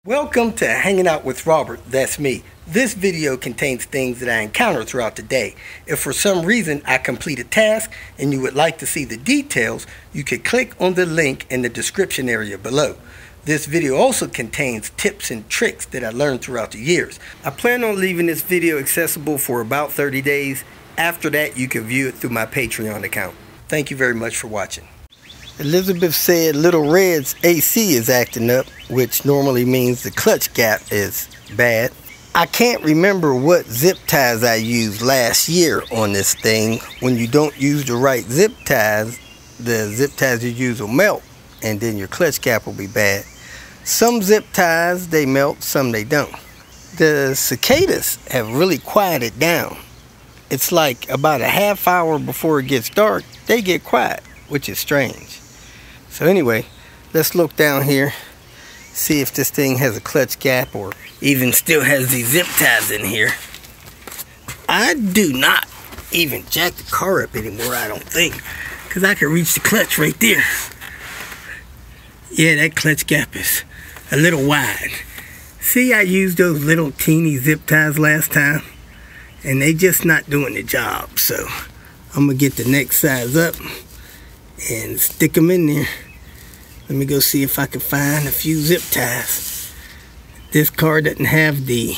Welcome to Hanging Out with Robert, that's me. This video contains things that I encounter throughout the day. If for some reason I complete a task and you would like to see the details, you can click on the link in the description area below. This video also contains tips and tricks that I learned throughout the years. I plan on leaving this video accessible for about 30 days. After that, you can view it through my Patreon account. Thank you very much for watching. Elizabeth said Little Red's AC is acting up, which normally means the clutch gap is bad. I can't remember what zip ties I used last year on this thing. When you don't use the right zip ties, the zip ties you use will melt, and then your clutch gap will be bad. Some zip ties, they melt, some they don't. The cicadas have really quieted down. It's like about a half hour before it gets dark, they get quiet, which is strange. So anyway, let's look down here, see if this thing has a clutch gap or even still has these zip ties in here. I do not even jack the car up anymore, I don't think, because I can reach the clutch right there. Yeah, that clutch gap is a little wide. See, I used those little teeny zip ties last time, and they just not doing the job. So I'm going to get the next size up and stick them in there. Let me go see if I can find a few zip ties. This car doesn't have the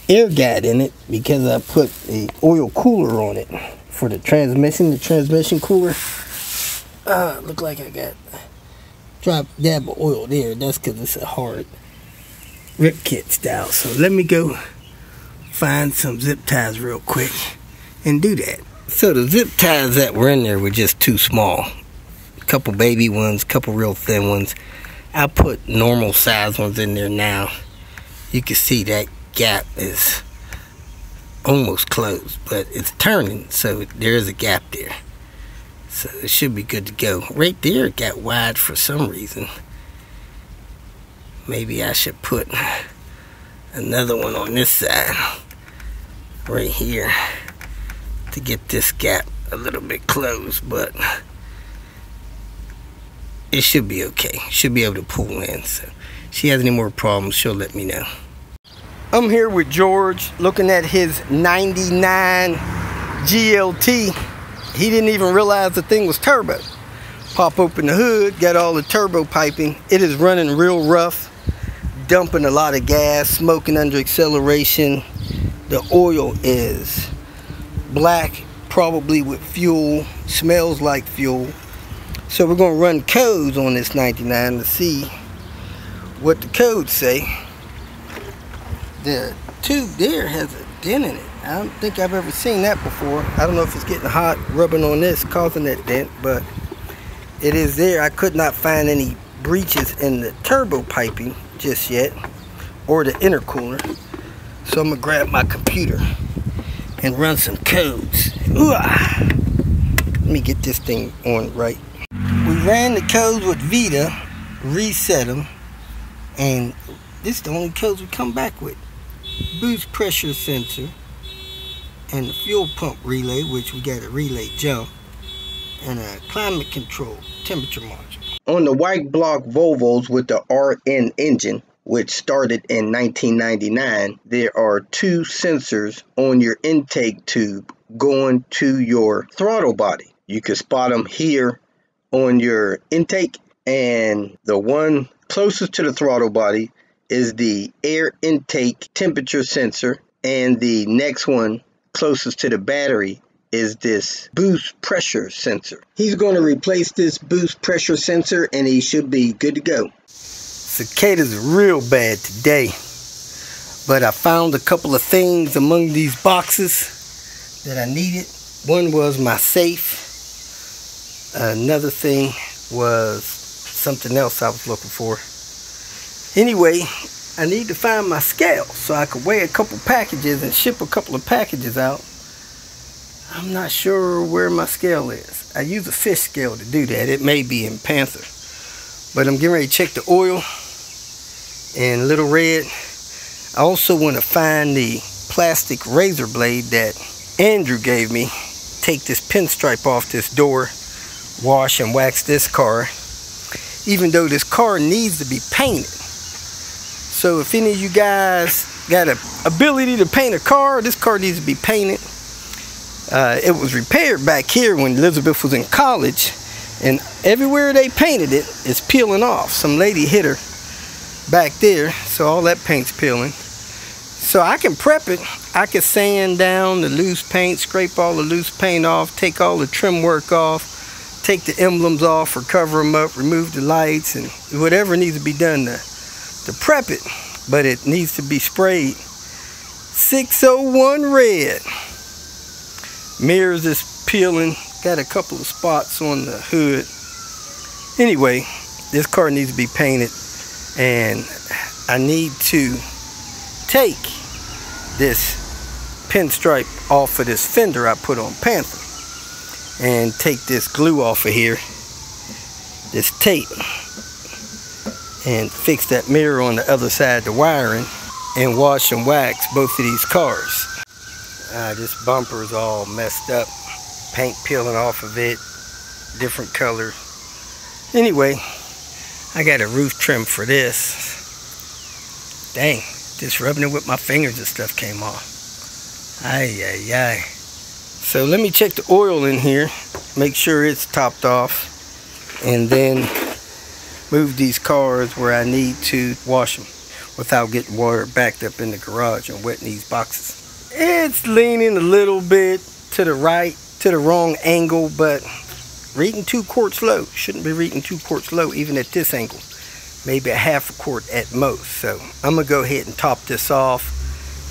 air guide in it because I put the oil cooler on it for the transmission cooler. Look like I got drop dab of oil there. That's because it's a hard rip kit style. So let me go find some zip ties real quick and do that. So the zip ties that were in there were just too small. A couple baby ones, a couple real thin ones. I put normal size ones in there now. You can see that gap is almost closed, but it's turning, so there is a gap there. So it should be good to go. Right there it got wide for some reason. Maybe I should put another one on this side right here to get this gap a little bit closed, but it should be okay. Should be able to pull in. So if she has any more problems, she'll let me know. I'm here with George looking at his 99 GLT. He didn't even realize the thing was turbo. Pop open the hood, got all the turbo piping. It is running real rough, dumping a lot of gas, smoking under acceleration. The oil is black, probably with fuel, smells like fuel. So we're going to run codes on this 99 to see what the codes say. The tube there has a dent in it. I don't think I've ever seen that before. I don't know if it's getting hot rubbing on this causing that dent, but it is there. I could not find any breaches in the turbo piping just yet, or the intercooler. So I'm going to grab my computer and run some codes. Let me get this thing on right. We ran the codes with Vita, reset them, and this is the only codes we come back with. Boost pressure sensor, and the fuel pump relay, which we got a relay jump, and a climate control temperature module. On the white block Volvos with the RN engine, which started in 1999, there are two sensors on your intake tube going to your throttle body. You can spot them here on your intake, and the one closest to the throttle body is the air intake temperature sensor, and the next one closest to the battery is this boost pressure sensor. He's going to replace this boost pressure sensor and he should be good to go. Cicadas are real bad today, but I found a couple of things among these boxes that I needed. One was my safe. Another thing was something else I was looking for. Anyway, I need to find my scale so I could weigh a couple packages and ship a couple of packages out. I'm not sure where my scale is. I use a fish scale to do that. It may be in Panther. But I'm getting ready to check the oil and Little Red. I also want to find the plastic razor blade that Andrew gave me. Take this pinstripe off this door, wash and wax this car. Even though this car needs to be painted, So if any of you guys got an ability to paint a car, this car needs to be painted. It was repaired back here when Elizabeth was in college, and everywhere they painted it, it's peeling off. Some lady hit her back there, so all that paint's peeling. So I can prep it. I can sand down the loose paint, scrape all the loose paint off, take all the trim work off, take the emblems off or cover them up, remove the lights, and whatever needs to be done to prep it. But it needs to be sprayed 601 red. Mirrors is peeling. Got a couple of spots on the hood. Anyway, this car needs to be painted, and I need to take this pinstripe off of this fender I put on Panther, and take this glue off of here, this tape, and fix that mirror on the other side of the wiring, and wash and wax both of these cars. This bumper is all messed up, paint peeling off of it, different colors. Anyway, I got a roof trim for this. Dang, just rubbing it with my fingers and stuff came off. Ay, ay, ay. So let me check the oil in here, make sure it's topped off, and then move these cars where I need to wash them without getting water backed up in the garage and wetting these boxes. It's leaning a little bit to the right, to the wrong angle, but reading 2 quarts low. Shouldn't be reading 2 quarts low even at this angle. Maybe a half a quart at most. So I'm gonna go ahead and top this off,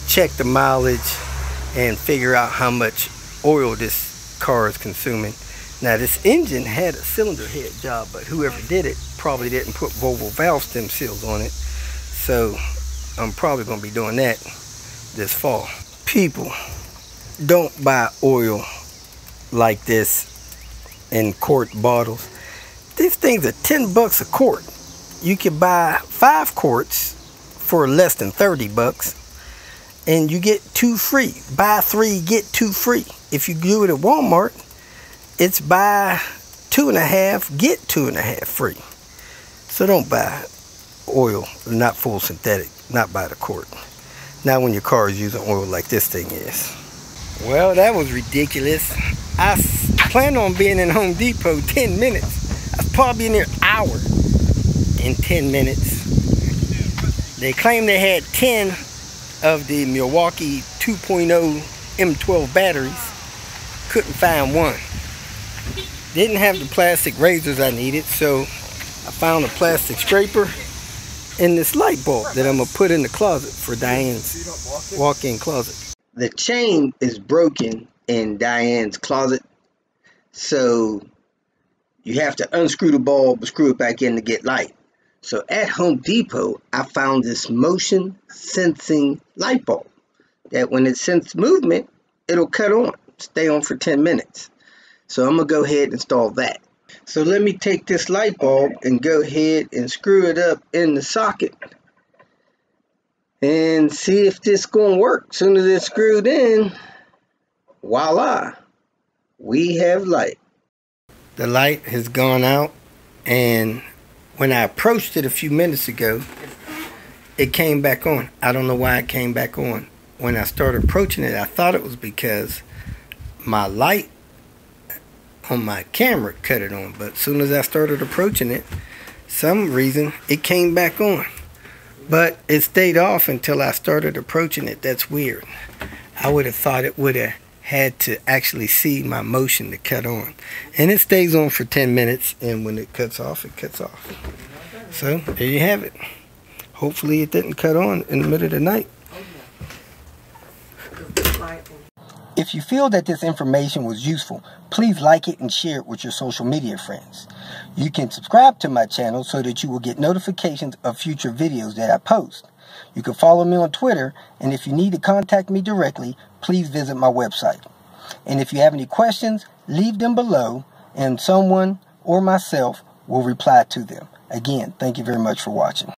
check the mileage, and figure out how much oil this car is consuming. Now this engine had a cylinder head job, but whoever did it probably didn't put Volvo valve stem seals on it. So I'm probably gonna be doing that this fall. People, don't buy oil like this in quart bottles. These things are 10 bucks a quart. You can buy 5 quarts for less than 30 bucks, and you get 2 free. Buy 3, get 2 free. If you do it at Walmart, it's buy 2.5, get 2.5 free. So don't buy oil, not full synthetic, not by the quart. Not when your car is using oil like this thing is. Well, that was ridiculous. I planned on being in Home Depot 10 minutes. I was probably in there an hour in 10 minutes. They claimed they had 10 of the Milwaukee 2.0 M12 batteries. Couldn't find one. Didn't have the plastic razors I needed, so I found a plastic scraper and this light bulb that I'm gonna put in the closet for Diane's walk-in closet. The chain is broken in Diane's closet, so you have to unscrew the bulb, screw it back in to get light. So at Home Depot, I found this motion sensing light bulb that when it senses movement, it'll cut on, stay on for 10 minutes. So I'm gonna go ahead and install that. So let me take this light bulb and go ahead and screw it up in the socket and see if this is gonna work. As soon as it's screwed in, voila, we have light. The light has gone out, and when I approached it a few minutes ago, it came back on. I don't know why it came back on. When I started approaching it, I thought it was because my light on my camera cut it on, but as soon as I started approaching it, some reason it came back on. But it stayed off until I started approaching it. That's weird. I would have thought it would have had to actually see my motion to cut on. And it stays on for 10 minutes, and when it cuts off, it cuts off. So there you have it. Hopefully it didn't cut on in the middle of the night. If you feel that this information was useful, please like it and share it with your social media friends. You can subscribe to my channel so that you will get notifications of future videos that I post. You can follow me on Twitter, and if you need to contact me directly, please visit my website. And if you have any questions, leave them below, and someone or myself will reply to them. Again, thank you very much for watching.